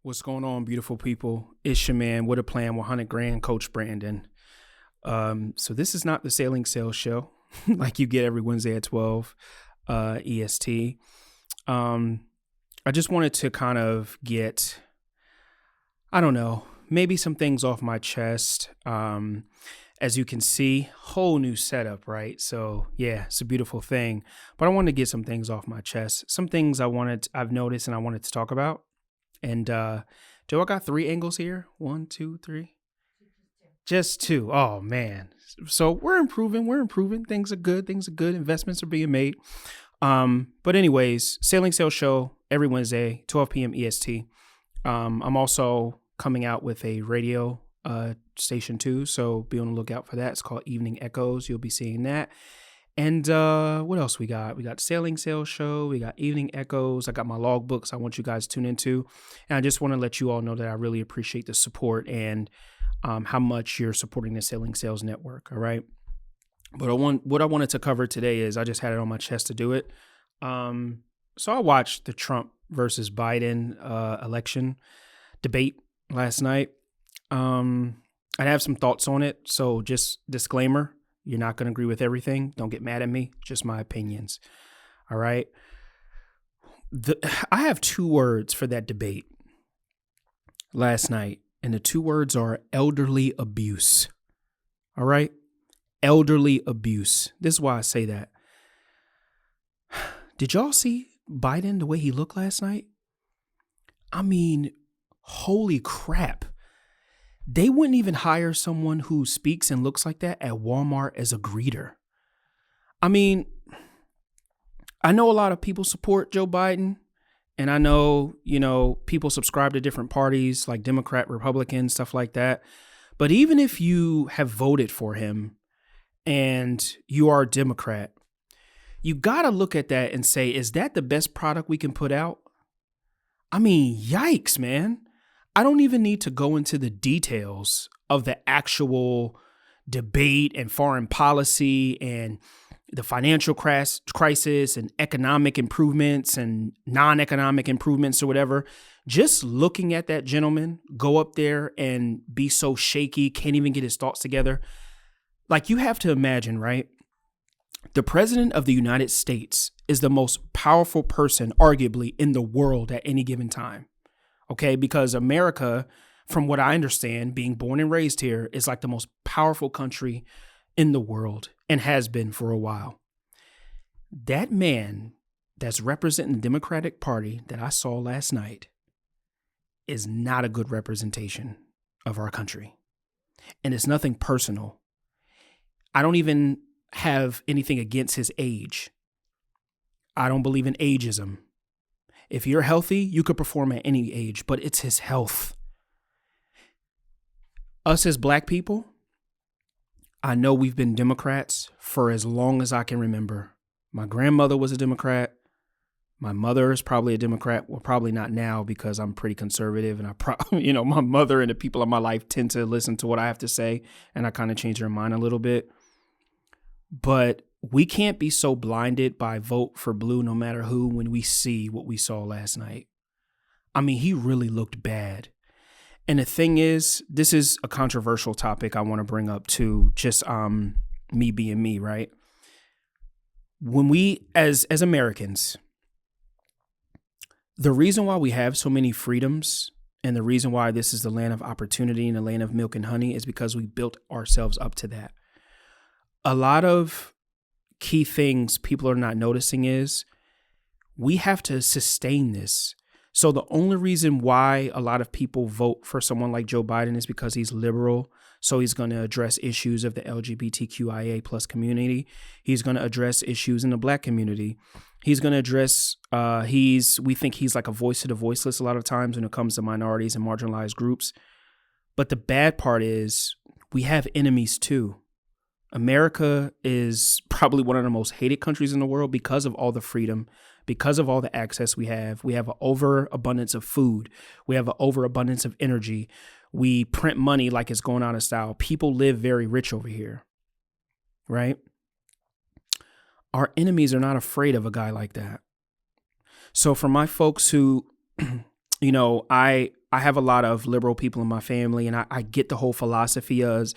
What's going on, beautiful people? It's your man with a plan, 100 grand, Coach Brandon. So this is not the Sailing Sales Show like you get every Wednesday at 12 EST. I just wanted to kind of get, I don't know, maybe some things off my chest. As you can see, whole new setup, right? So yeah, it's a beautiful thing. But I wanted to get some things off my chest. Some things I've noticed and I wanted to talk about. And do I got 3 angles here? 1, 2, 3. Just 2. Oh man. So we're improving. Things are good. Investments are being made. But anyways, Sailing Sales Show every Wednesday, 12 p.m. EST. I'm also coming out with a radio station too, so be on the lookout for that. It's called Evening Echoes. You'll be seeing that. And what else we got? We got Sailing Sales Show. We got Evening Echoes. I got my logbooks I want you guys to tune into. And I just want to let you all know that I really appreciate the support and how much you're supporting the Sailing Sales Network. All right. But what I wanted to cover today is I just had it on my chest to do it. So I watched the Trump versus Biden election debate last night. I have some thoughts on it. So just disclaimer. You're not going to agree with everything. Don't get mad at me. Just my opinions. All right. I have 2 words for that debate last night. And the 2 words are elderly abuse. All right. Elderly abuse. This is why I say that. Did y'all see Biden the way he looked last night? I mean, holy crap. They wouldn't even hire someone who speaks and looks like that at Walmart as a greeter. I mean, I know a lot of people support Joe Biden, and I know, people subscribe to different parties like Democrat, Republican, stuff like that. But even if you have voted for him and you are a Democrat, you got to look at that and say, is that the best product we can put out? I mean, yikes, man. I don't even need to go into the details of the actual debate and foreign policy and the financial crisis and economic improvements and non-economic improvements or whatever. Just looking at that gentleman go up there and be so shaky, can't even get his thoughts together. Like, you have to imagine, right? The president of the United States is the most powerful person, arguably, in the world at any given time. Okay, because America, from what I understand, being born and raised here, is like the most powerful country in the world and has been for a while. That man that's representing the Democratic Party that I saw last night is not a good representation of our country. And it's nothing personal. I don't even have anything against his age. I don't believe in ageism. If you're healthy, you could perform at any age, but it's his health. Us as Black people, I know we've been Democrats for as long as I can remember. My grandmother was a Democrat. My mother is probably a Democrat. Well, probably not now because I'm pretty conservative, and my mother and the people in my life tend to listen to what I have to say, and I kind of change their mind a little bit. But we can't be so blinded by vote for blue no matter who when we see what we saw last night. I mean, he really looked bad. And the thing is, this is a controversial topic I want to bring up too, just me being me, right? When we, as Americans, the reason why we have so many freedoms and the reason why this is the land of opportunity and the land of milk and honey is because we built ourselves up to that. A lot of key things people are not noticing is we have to sustain this. So the only reason why a lot of people vote for someone like Joe Biden is because he's liberal. So he's going to address issues of the LGBTQIA plus community. He's going to address issues in the Black community. He's going to address, we think he's like a voice to the voiceless a lot of times when it comes to minorities and marginalized groups. But the bad part is we have enemies too. America is probably one of the most hated countries in the world because of all the freedom, because of all the access we have. We have an overabundance of food. We have an overabundance of energy. We print money like it's going out of style. People live very rich over here, right? Our enemies are not afraid of a guy like that. So for my folks who I have a lot of liberal people in my family, and I get the whole philosophy of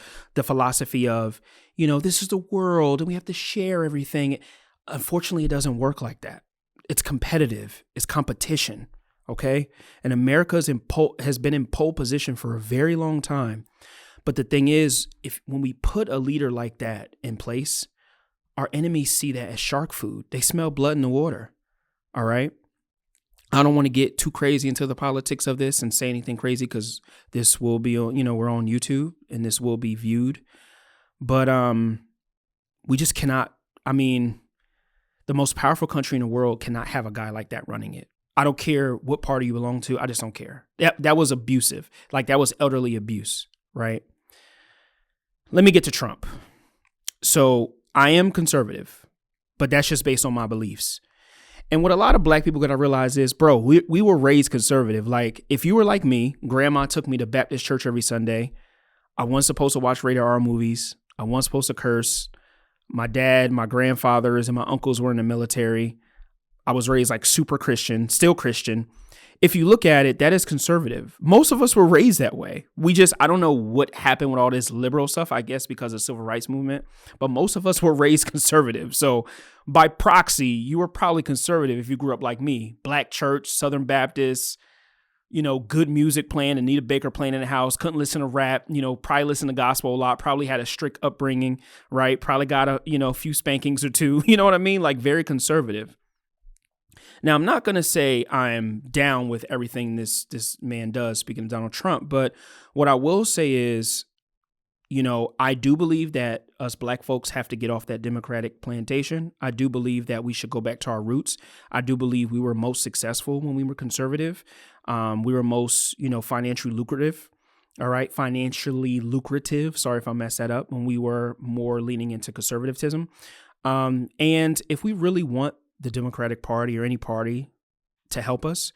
this is the world and we have to share everything. Unfortunately, it doesn't work like that. It's competitive. It's competition. Okay. And America's has been in pole position for a very long time. But the thing is, when we put a leader like that in place, our enemies see that as shark food. They smell blood in the water. All right. I don't want to get too crazy into the politics of this and say anything crazy, because this will be on, we're on YouTube and this will be viewed. But we just cannot. I mean, the most powerful country in the world cannot have a guy like that running it. I don't care what party you belong to. I just don't care. That was abusive. Like, that was elderly abuse, right? Let me get to Trump. So I am conservative, but that's just based on my beliefs. And what a lot of black people got to realize is, bro, we were raised conservative. Like, if you were like me, grandma took me to Baptist church every Sunday. I wasn't supposed to watch rated R movies. I wasn't supposed to curse. My dad, my grandfathers, and my uncles were in the military. I was raised like super Christian, still Christian. If you look at it, that is conservative. Most of us were raised that way. I don't know what happened with all this liberal stuff, I guess because of the civil rights movement, but most of us were raised conservative. So by proxy, you were probably conservative if you grew up like me. Black church, Southern Baptist, good music playing, Anita Baker playing in the house, couldn't listen to rap, probably listen to gospel a lot, probably had a strict upbringing, right? Probably got a few spankings or two, you know what I mean? Like, very conservative. Now, I'm not going to say I'm down with everything this man does, speaking of Donald Trump, but what I will say is, I do believe that us black folks have to get off that Democratic plantation. I do believe that we should go back to our roots. I do believe we were most successful when we were conservative. We were most, financially lucrative. All right. Financially lucrative. Sorry if I messed that up. When we were more leaning into conservatism. And if we really want the Democratic Party or any party to help us,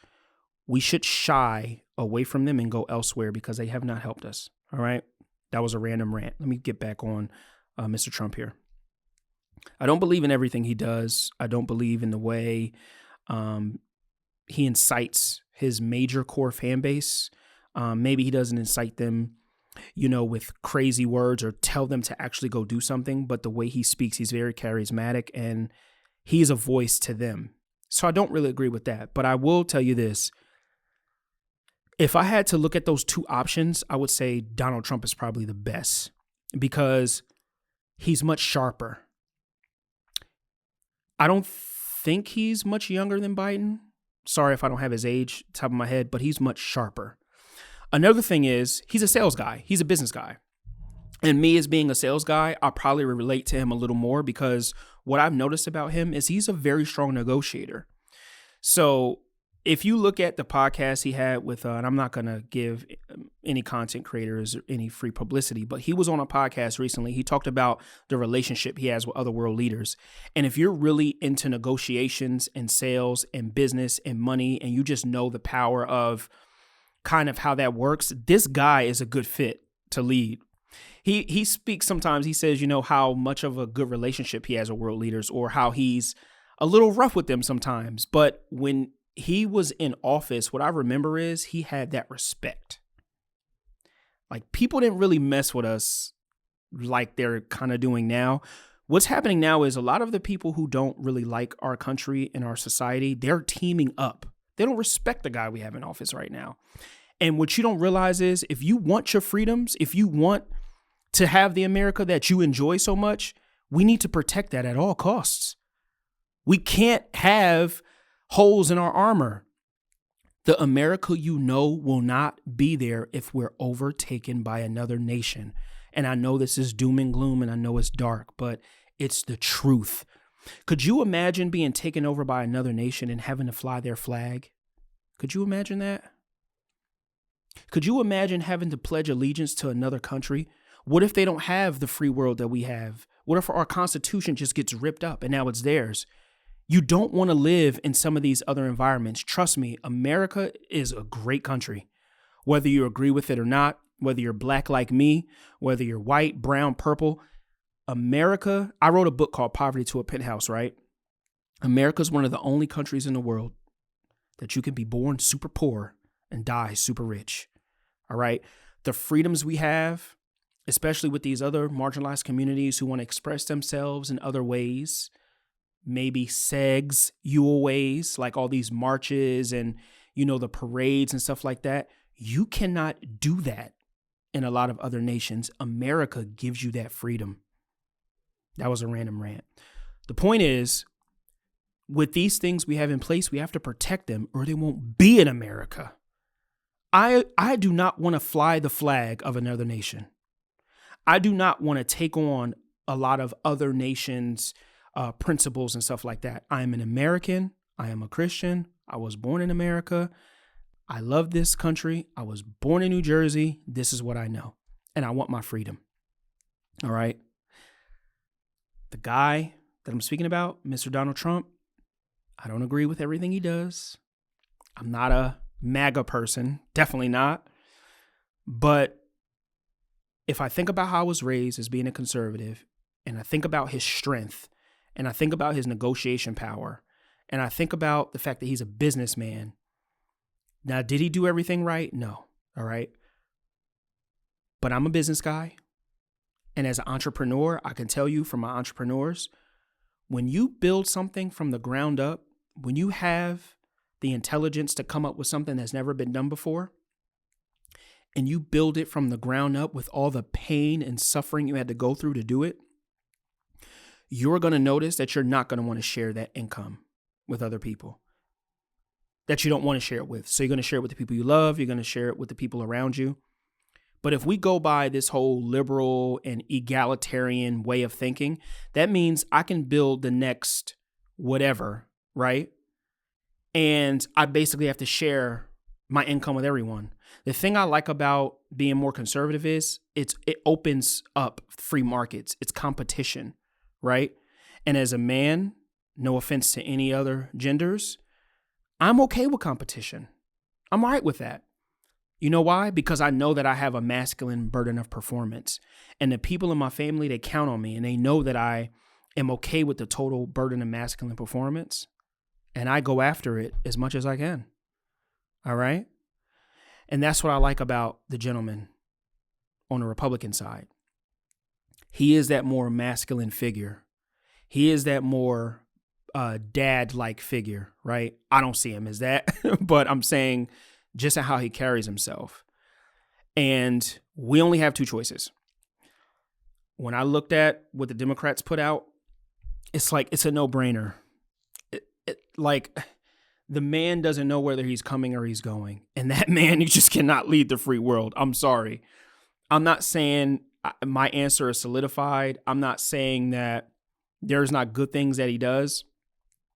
we should shy away from them and go elsewhere, because they have not helped us. All right. That was a random rant. Let me get back on Mr. Trump here. I don't believe in everything he does. I don't believe in the way he incites his major core fan base. Maybe he doesn't incite them, with crazy words or tell them to actually go do something. But the way he speaks, he's very charismatic and he's a voice to them. So I don't really agree with that. But I will tell you this. If I had to look at those two options, I would say Donald Trump is probably the best, because he's much sharper. I don't think he's much younger than Biden. Sorry if I don't have his age top of my head, but he's much sharper. Another thing is, he's a sales guy. He's a business guy. And me, as being a sales guy, I'll probably relate to him a little more, because what I've noticed about him is he's a very strong negotiator. So if you look at the podcast he had with, and I'm not going to give any content creators any free publicity, but he was on a podcast recently. He talked about the relationship he has with other world leaders. And if you're really into negotiations and sales and business and money, and you just know the power of kind of how that works, this guy is a good fit to lead. He speaks sometimes, he says, how much of a good relationship he has with world leaders, or how he's a little rough with them sometimes. But when he was in office, what I remember is he had that respect. Like, people didn't really mess with us like they're kind of doing now. What's happening now is a lot of the people who don't really like our country and our society, they're teaming up. They don't respect the guy we have in office right now. And what you don't realize is, if you want your freedoms, if you want to have the America that you enjoy so much, we need to protect that at all costs. We can't have holes in our armor. The America will not be there if we're overtaken by another nation. And I know this is doom and gloom, and I know it's dark, but it's the truth. Could you imagine being taken over by another nation and having to fly their flag? Could you imagine that? Could you imagine having to pledge allegiance to another country? What if they don't have the free world that we have? What if our Constitution just gets ripped up and now it's theirs? You don't want to live in some of these other environments. Trust me, America is a great country. Whether you agree with it or not, whether you're black like me, whether you're white, brown, purple, America, I wrote a book called Poverty to a Penthouse, right? America is one of the only countries in the world that you can be born super poor and die super rich. All right. The freedoms we have, especially with these other marginalized communities who want to express themselves in other ways, maybe segs you ways, like all these marches and, the parades and stuff like that. You cannot do that in a lot of other nations. America gives you that freedom. That was a random rant. The point is, with these things we have in place, we have to protect them or they won't be in America. I do not want to fly the flag of another nation. I do not want to take on a lot of other nations' principles and stuff like that. I am an American. I am a Christian. I was born in America. I love this country. I was born in New Jersey. This is what I know. And I want my freedom. All right. The guy that I'm speaking about, Mr. Donald Trump, I don't agree with everything he does. I'm not a MAGA person. Definitely not. But if I think about how I was raised as being a conservative, and I think about his strength, and I think about his negotiation power, and I think about the fact that he's a businessman. Now, did he do everything right? No. All right. But I'm a business guy. And as an entrepreneur, I can tell you from my entrepreneurs, when you build something from the ground up, when you have the intelligence to come up with something that's never been done before, and you build it from the ground up with all the pain and suffering you had to go through to do it, you're going to notice that you're not going to want to share that income with other people that you don't want to share it with. So you're going to share it with the people you love. You're going to share it with the people around you. But if we go by this whole liberal and egalitarian way of thinking, that means I can build the next whatever, right? And I basically have to share my income with everyone. The thing I like about being more conservative is it opens up free markets. It's competition, right? And as a man, no offense to any other genders, I'm okay with competition. I'm all right with that. You know why? Because I know that I have a masculine burden of performance. And the people in my family, they count on me and they know that I am okay with the total burden of masculine performance. And I go after it as much as I can. All right? And that's what I like about the gentleman on the Republican side. He is that more masculine figure. He is that more dad-like figure, right? I don't see him as that, but I'm saying just how he carries himself. And we only have two choices. When I looked at what the Democrats put out, it's like, it's a no-brainer. Like, the man doesn't know whether he's coming or he's going. And that man, he just cannot lead the free world. I'm sorry. I'm not saying my answer is solidified. I'm not saying that there's not good things that he does.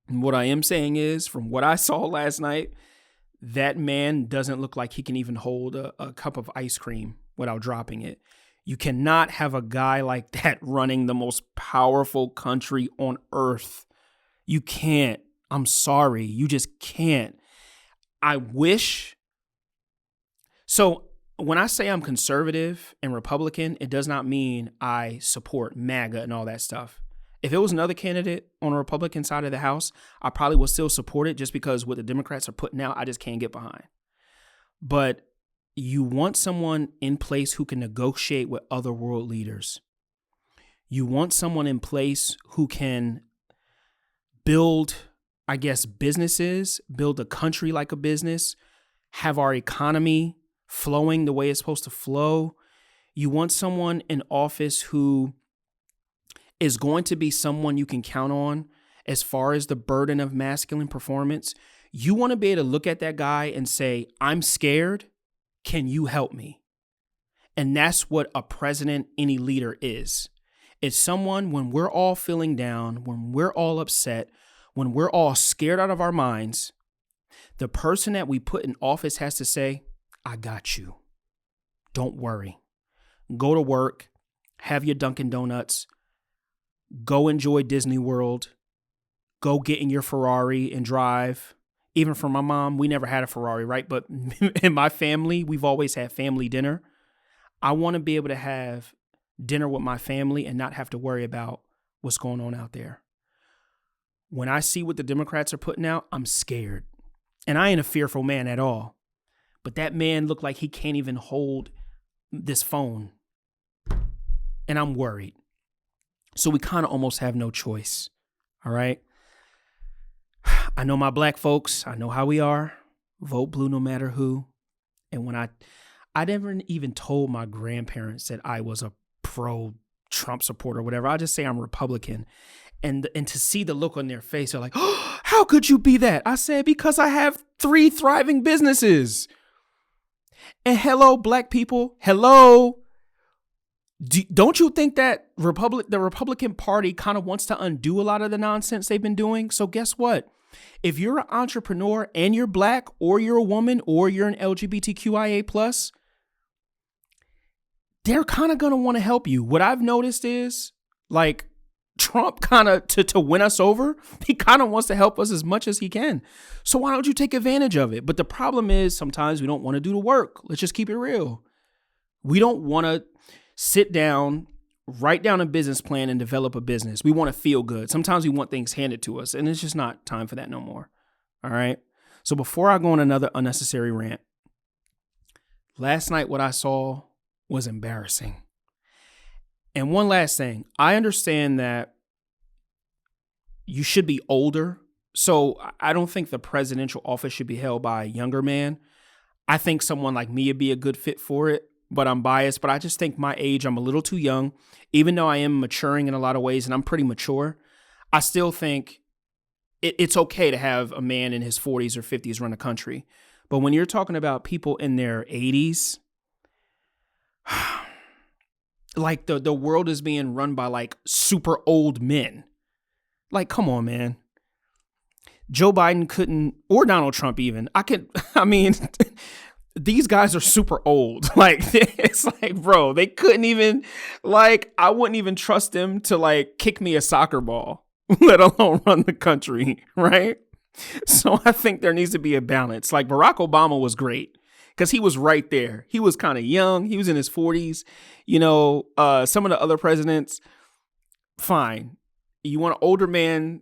And what I am saying is, from what I saw last night, that man doesn't look like he can even hold a cup of ice cream without dropping it. You cannot have a guy like that running the most powerful country on earth. You can't. I'm sorry. You just can't. I wish. So when I say I'm conservative and Republican, it does not mean I support MAGA and all that stuff. If it was another candidate on the Republican side of the House, I probably would still support it just because what the Democrats are putting out, I just can't get behind. But you want someone in place who can negotiate with other world leaders. You want someone in place who can build, I guess, businesses, build a country like a business, have our economy flowing the way it's supposed to flow. You want someone in office who is going to be someone you can count on as far as the burden of masculine performance. You want to be able to look at that guy and say, I'm scared. Can you help me? And that's what a president, any leader is. It's someone when we're all feeling down, when we're all upset, when we're all scared out of our minds, the person that we put in office has to say, I got you. Don't worry. Go to work, have your Dunkin' Donuts, go enjoy Disney World, go get in your Ferrari and drive. Even for my mom, we never had a Ferrari, right? But in my family, we've always had family dinner. I want to be able to have dinner with my family and not have to worry about what's going on out there. When I see what the Democrats are putting out, I'm scared. And I ain't a fearful man at all. But that man looked like he can't even hold this phone. And I'm worried. So we kind of almost have no choice. All right. I know my black folks. I know how we are. Vote blue no matter who. And when I never even told my grandparents that I was a pro-Trump supporter or whatever. I just say I'm Republican. And to see the look on their face, they're like, oh, how could you be that? I said, because I have 3 thriving businesses. And hello, black people. Hello. Don't you think that the Republican Party kind of wants to undo a lot of the nonsense they've been doing? So guess what? If you're an entrepreneur and you're black or you're a woman or you're an LGBTQIA+, they're kind of going to want to help you. What I've noticed is like Trump kind of to win us over, he kind of wants to help us as much as he can. So why don't you take advantage of it? But the problem is sometimes we don't want to do the work. Let's just keep it real. We don't want to sit down, write down a business plan and develop a business. We want to feel good. Sometimes we want things handed to us, and it's just not time for that no more. All right. So before I go on another unnecessary rant, last night what I saw was embarrassing. And one last thing, I understand that you should be older. So I don't think the presidential office should be held by a younger man. I think someone like me would be a good fit for it. But I'm biased, but I just think my age, I'm a little too young. Even though I am maturing in a lot of ways and I'm pretty mature, I still think it's okay to have a man in his 40s or 50s run a country. But when you're talking about people in their 80s, like the world is being run by like super old men. Like, come on, man. Joe Biden couldn't, or Donald Trump even. These guys are super old. Like, it's like, bro, they couldn't even, like, I wouldn't even trust them to, like, kick me a soccer ball, let alone run the country, right? So I think there needs to be a balance. Like, Barack Obama was great because he was right there. He was kind of young. He was in his 40s. You know, some of the other presidents, fine. You want an older man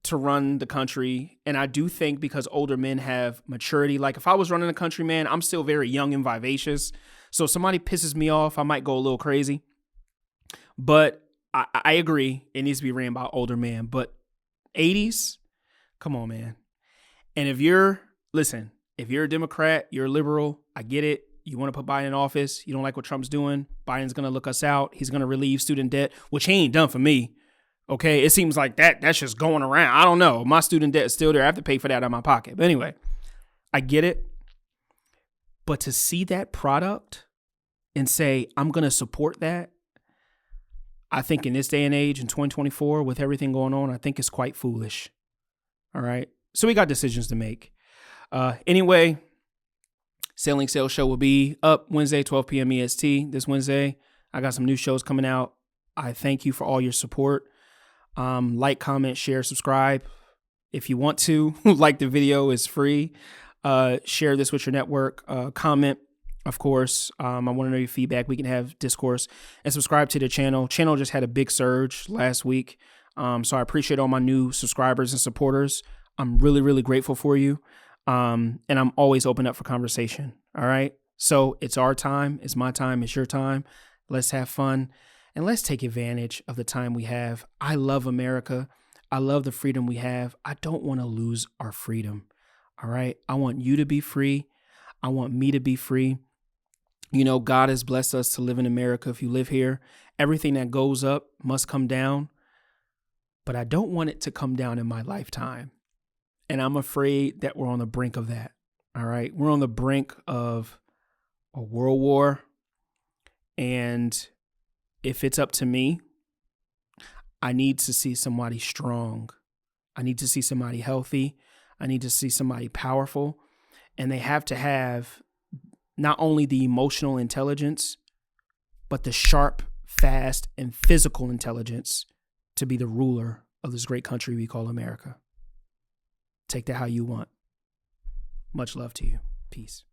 to run the country. And I do think because older men have maturity, like if I was running the country, man, I'm still very young and vivacious. So if somebody pisses me off, I might go a little crazy. But I agree. It needs to be ran by an older man. But 80s, come on, man. And if you're a Democrat, you're a liberal, I get it. You want to put Biden in office. You don't like what Trump's doing. Biden's going to look us out. He's going to relieve student debt, which he ain't done for me. Okay, it seems like that's just going around. I don't know. My student debt is still there. I have to pay for that out of my pocket. But anyway, I get it. But to see that product and say, I'm going to support that, I think in this day and age, in 2024, with everything going on, I think it's quite foolish. All right. So we got decisions to make. Anyway, Sailing Sales Show will be up Wednesday, 12 p.m. EST this Wednesday. I got some new shows coming out. I thank you for all your support. Like, comment, share, subscribe. If you want to, like the video, is free. Share this with your network. Comment, of course. I want to know your feedback. We can have discourse, and subscribe to the channel. Channel just had a big surge last week. So I appreciate all my new subscribers and supporters. I'm really, really grateful for you. And I'm always open up for conversation. All right. So it's our time. It's my time. It's your time. Let's have fun. And let's take advantage of the time we have. I love America. I love the freedom we have. I don't want to lose our freedom. All right. I want you to be free. I want me to be free. You know, God has blessed us to live in America. If you live here, everything that goes up must come down. But I don't want it to come down in my lifetime. And I'm afraid that we're on the brink of that. All right. We're on the brink of a world war. And if it's up to me, I need to see somebody strong. I need to see somebody healthy. I need to see somebody powerful. And they have to have not only the emotional intelligence, but the sharp, fast, and physical intelligence to be the ruler of this great country we call America. Take that how you want. Much love to you. Peace.